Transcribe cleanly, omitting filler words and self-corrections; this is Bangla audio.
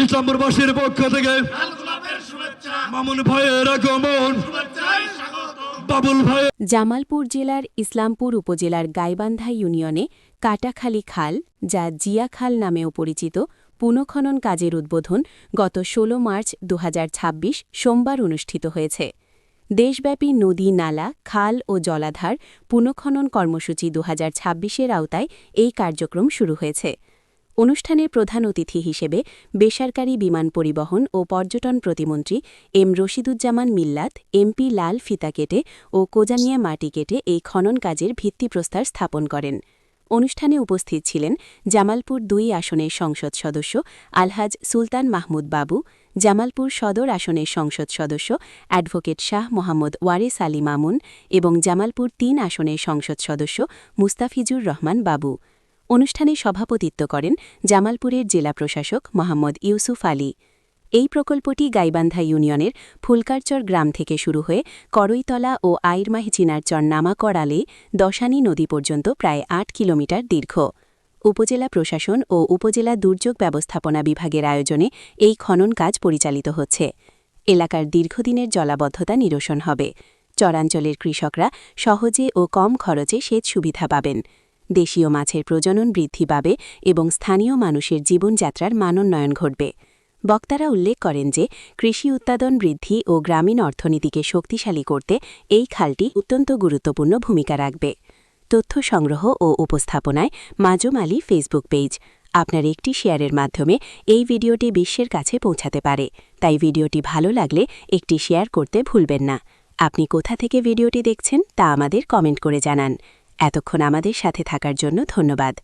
ইসলামপুরবাসীর পক্ষ থেকে মামুন ভাইয়ের আগমন, বাবুল ভাই। জামালপুর জেলার ইসলামপুর উপজেলার গাইবান্ধা ইউনিয়নে কাটাখালী খাল, যা জিয়া খাল নামেও পরিচিত, পুনঃখনন কাজের উদ্বোধন গত ১৬ মার্চ ২০২৬ সোমবার অনুষ্ঠিত হয়েছে। দেশব্যাপী নদী, নালা, খাল ও জলাধার পুনঃখনন কর্মসূচি ২০২৬-এর আওতায় এই কার্যক্রম শুরু হয়েছে। অনুষ্ঠানের প্রধান অতিথি হিসেবে বেসরকারি বিমান পরিবহন ও পর্যটন প্রতিমন্ত্রী এম রশিদুজ্জামান মিল্লাত এমপি লাল ফিতা কেটে ও কোজানিয়া মাটি কেটে এই খনন কাজের ভিত্তিপ্রস্তর স্থাপন করেন। অনুষ্ঠানে উপস্থিত ছিলেন জামালপুর ২ আসনের সংসদ সদস্য আলহাজ সুলতান মাহমুদ বাবু, জামালপুর সদর আসনের সংসদ সদস্য অ্যাডভোকেট শাহ মোহাম্মদ ওয়ারেস আলী মামুন এবং জামালপুর ৩ আসনের সংসদ সদস্য মুস্তাফিজুর রহমান বাবু। অনুষ্ঠানে সভাপতিত্ব করেন জামালপুরের জেলা প্রশাসক মোহাম্মদ ইউসুফ আলী। এই প্রকল্পটি গাইবান্ধা ইউনিয়নের ফুলকারচর গ্রাম থেকে শুরু হয়ে করইতলা ও আইরমাহি চিনারচর নামাকড়ালে দশানী নদী পর্যন্ত প্রায় ৮ কিলোমিটার দীর্ঘ। উপজেলা প্রশাসন ও উপজেলা দুর্যোগ ব্যবস্থাপনা বিভাগের আয়োজনে এই খনন কাজ পরিচালিত হচ্ছে। এলাকার দীর্ঘদিনের জলাবদ্ধতা নিরসন হবে। চরাঞ্চলের কৃষকরা সহজে ও কম খরচে সেচ সুবিধা পাবেন। দেশীয় মাছের প্রজনন বৃদ্ধি পাবে এবং স্থানীয় মানুষের জীবনযাত্রার মানোন্নয়ন ঘটবে। বক্তারা উল্লেখ করেন যে কৃষি উৎপাদন বৃদ্ধি ও গ্রামীণ অর্থনীতিকে শক্তিশালী করতে এই খালটি অত্যন্ত গুরুত্বপূর্ণ ভূমিকা রাখবে। তথ্য সংগ্রহ ও উপস্থাপনায় মাজুম আলী ফেসবুক পেজ। আপনার একটি শেয়ারের মাধ্যমে এই ভিডিওটি বিশ্বের কাছে পৌঁছাতে পারে, তাই ভিডিওটি ভালো লাগলে একটি শেয়ার করতে ভুলবেন না। আপনি কোথা থেকে ভিডিওটি দেখছেন তা আমাদের কমেন্ট করে জানান। এতক্ষণ আমাদের সাথে থাকার জন্য ধন্যবাদ।